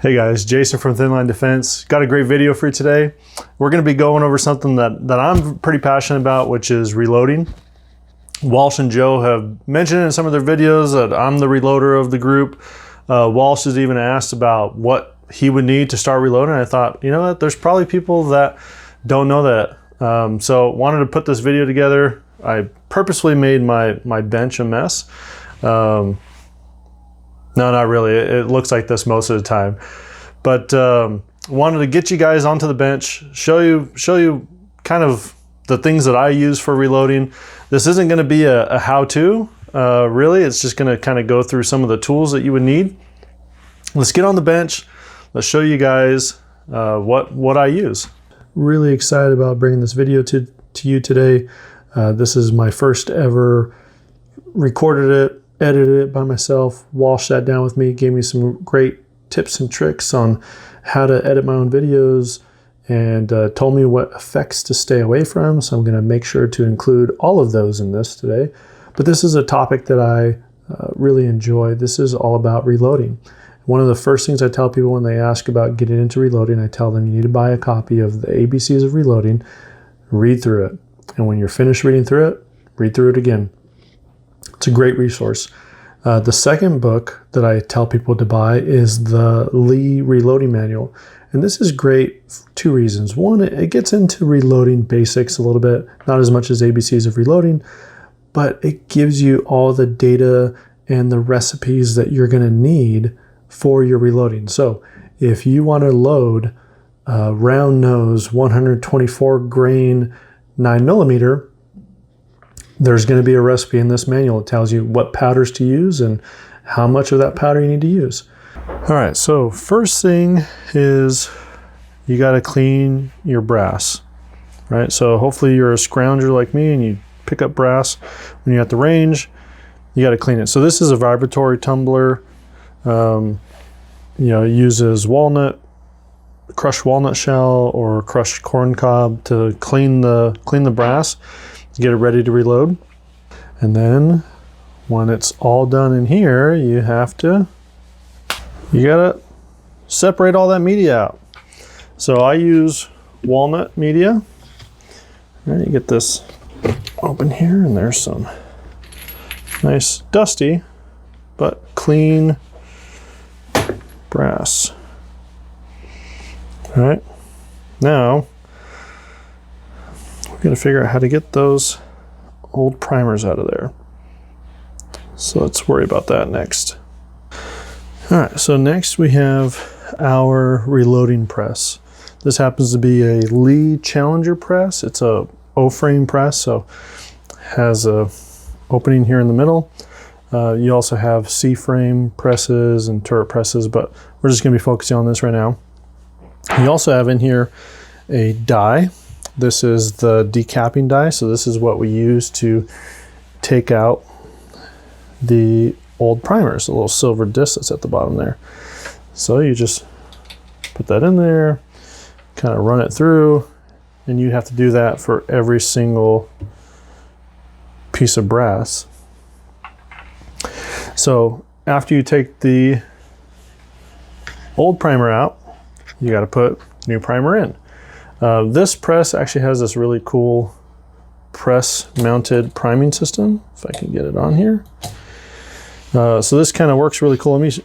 Hey guys, Jason from Thin Line Defense. Got a great video for you today. We're going to be going over something that I'm pretty passionate about, which is reloading. Walsh and Joe have mentioned in some of their videos that I'm the reloader of the group. Walsh has even asked about what he would need to start reloading. I thought, you know what, there's probably people that don't know that. So wanted to put this video together. I purposely made my bench a mess. No, not really. It looks like this most of the time. But wanted to get you guys onto the bench, show you kind of the things that I use for reloading. This isn't going to be a how-to, really. It's just going to kind of go through some of the tools that you would need. Let's get on the bench. Let's show you guys what I use. Really excited about bringing this video to you today. This is my first ever recorded it, edited it by myself. Walsh sat down with me, gave me some great tips and tricks on how to edit my own videos, and told me what effects to stay away from. So I'm going to make sure to include all of those in this today. But this is a topic that I really enjoy. This is all about reloading. One of the first things I tell people when they ask about getting into reloading, I tell them you need to buy a copy of the ABCs of Reloading, read through it. And when you're finished reading through it, read through it again. It's a great resource. The second book that I tell people to buy is the Lee Reloading Manual. And this is great for two reasons. One, it gets into reloading basics a little bit, not as much as ABCs of Reloading, but it gives you all the data and the recipes that you're going to need for your reloading. So if you want to load a round nose 124 grain 9mm, there's going to be a recipe in this manual. It tells you what powders to use and how much of that powder you need to use. All right, so first thing is you got to clean your brass, right? So hopefully you're a scrounger like me and you pick up brass when you're at the range. You got to clean it. So this is a vibratory tumbler. You know, it uses walnut, crushed walnut shell or crushed corn cob to clean the brass. Get it ready to reload. And then when it's all done in here, you gotta separate all that media out. So I use walnut media. All right, you get this open here, and there's some nice dusty but clean brass. All right, now we're going to figure out how to get those old primers out of there. So let's worry about that next. All right, so next we have our reloading press. This happens to be a Lee Challenger press. It's a O-frame press, so has a opening here in the middle. You also have C-frame presses and turret presses, but we're just going to be focusing on this right now. You also have in here a die. This is the decapping die, so this is what we use to take out the old primers, the little silver disc that's at the bottom there. So you just put that in there, kind of run it through, and you have to do that for every single piece of brass. So after you take the old primer out, you got to put new primer in. This press actually has this really cool press mounted priming system, if I can get it on here. So this kind of works really cool. Let me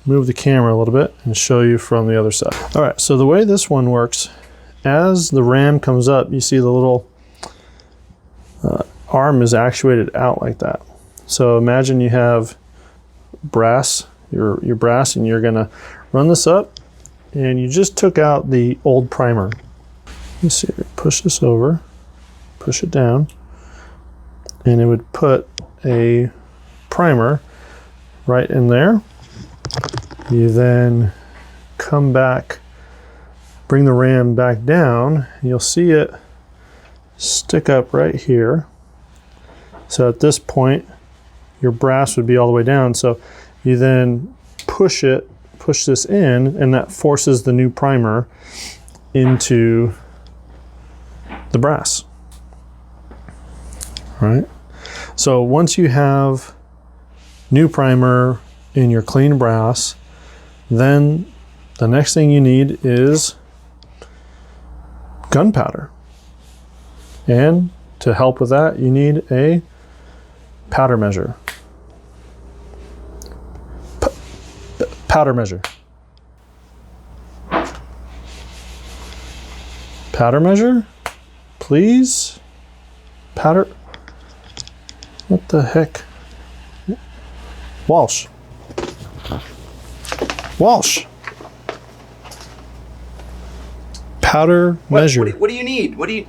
move the camera a little bit and show you from the other side. All right, so the way this one works, as the ram comes up, you see the little arm is actuated out like that. So imagine you have brass, your brass, and you're gonna run this up, and you just took out the old primer. You see, push this over, push it down, and it would put a primer right in there. You then come back, bring the ram back down, and you'll see it stick up right here. So at this point, your brass would be all the way down. So you then push this in, and that forces the new primer into the brass. All right. So once you have new primer in your clean brass, then the next thing you need is gunpowder. And to help with that, you need a powder measure. Powder measure. Powder measure, please. Powder. What the heck? Walsh. Walsh. Powder measure. What do you need? What do you?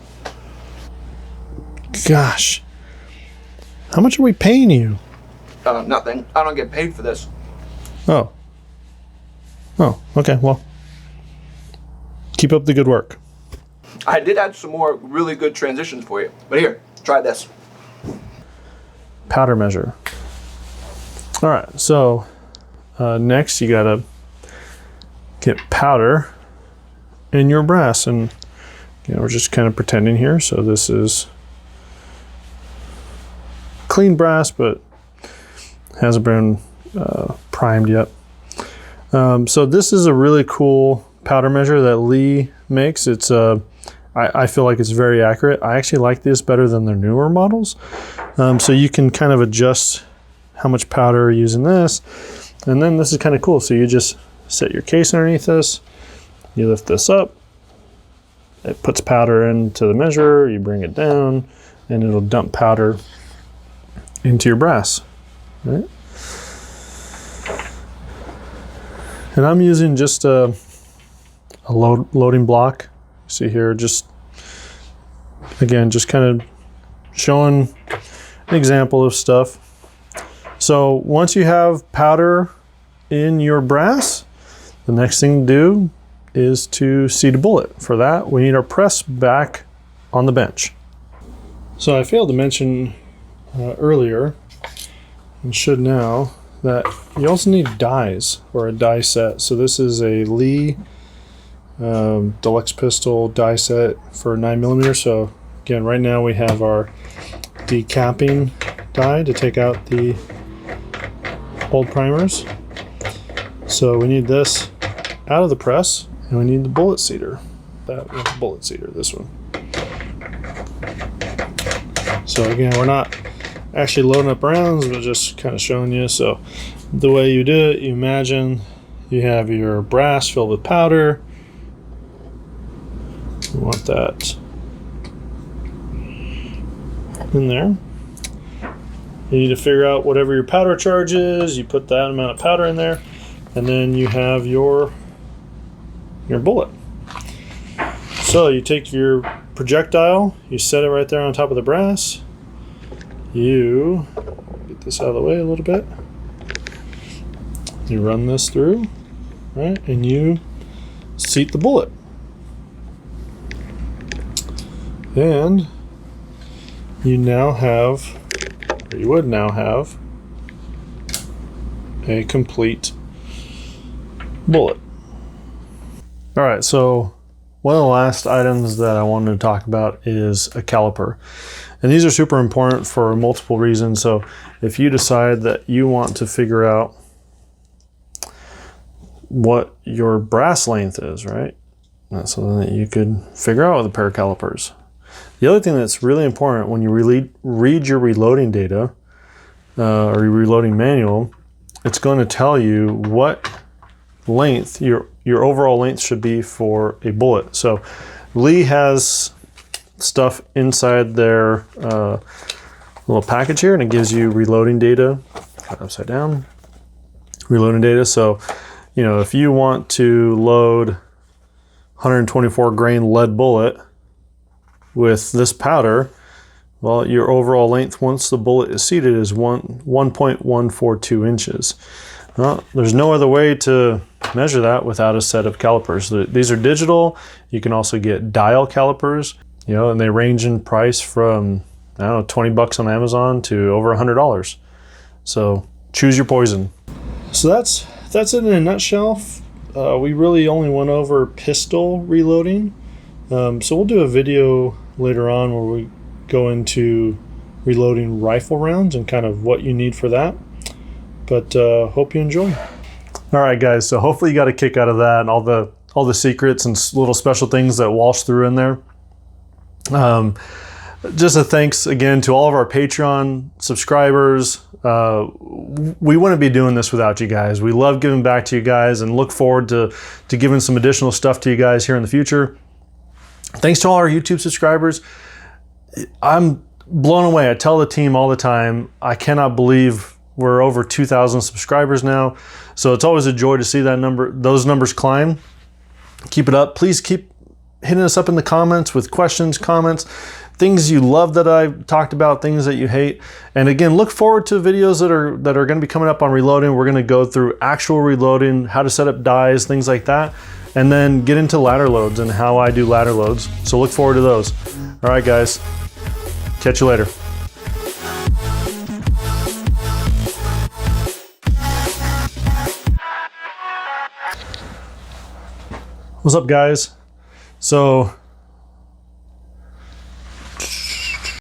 Gosh. How much are we paying you? Nothing. I don't get paid for this. Oh. Oh, okay, well. Keep up the good work. I did add some more really good transitions for you. But here, try this. Powder measure. All right, so next you gotta get powder in your brass, and we're just kind of pretending here. So this is clean brass, but hasn't been primed yet. So this is a really cool powder measure that Lee makes. It's I feel like it's very accurate. I actually like this better than their newer models. So you can kind of adjust how much powder you're using this. And then this is kind of cool. So you just set your case underneath this. You lift this up. It puts powder into the measure. You bring it down and it'll dump powder into your brass. Right? And I'm using just a loading block. See here, just again, just kind of showing an example of stuff. So once you have powder in your brass, the next thing to do is to seat a bullet. For that, we need our press back on the bench. So I failed to mention earlier, and should now, that you also need dies or a die set. So this is a Lee deluxe pistol die set for 9mm. So again, right now we have our decapping die to take out the old primers. So we need this out of the press, and we need the bullet seater. That was the bullet seater, this one. So again, we're not actually loading up rounds, but just kind of showing you. So the way you do it, you imagine you have your brass filled with powder. You want that in there. You need to figure out whatever your powder charge is. You put that amount of powder in there, and then you have your bullet. So you take your projectile, you set it right there on top of the brass. You get this out of the way a little bit. You run this through, right, and you seat the bullet. And you now have, or you would now have, a complete bullet. All right, so one of the last items that I wanted to talk about is a caliper. And these are super important for multiple reasons. So if you decide that you want to figure out what your brass length is, right? That's something that you could figure out with a pair of calipers. The other thing that's really important when you read your reloading data or your reloading manual, it's going to tell you what length your overall length should be for a bullet. So Lee has stuff inside their little package here, and it gives you reloading data, upside down, reloading data. So, you know, if you want to load 124 grain lead bullet with this powder, well, your overall length once the bullet is seated is 1.142 inches. Well, there's no other way to measure that without a set of calipers. These are digital. You can also get dial calipers, you know, and they range in price from, I don't know, 20 bucks on Amazon to over $100. So choose your poison. So that's it in a nutshell. We really only went over pistol reloading. So we'll do a video later on where we go into reloading rifle rounds and kind of what you need for that. But hope you enjoy. All right, guys. So hopefully you got a kick out of that and all the secrets and little special things that Walsh threw in there. Just a thanks again to all of our Patreon subscribers. We wouldn't be doing this without you guys. We love giving back to you guys and look forward to giving some additional stuff to you guys here in the future. Thanks to all our YouTube subscribers. I'm blown away. I tell the team all the time, I cannot believe we're over 2,000 subscribers now. So it's always a joy to see those numbers climb. Keep it up. Please keep hitting us up in the comments with questions, comments, things you love that I talked about, things that you hate. And again, look forward to videos that are going to be coming up on reloading. We're going to go through actual reloading, how to set up dies, things like that, and then get into ladder loads and how I do ladder loads. So look forward to those. All right, guys. Catch you later. What's up, guys? So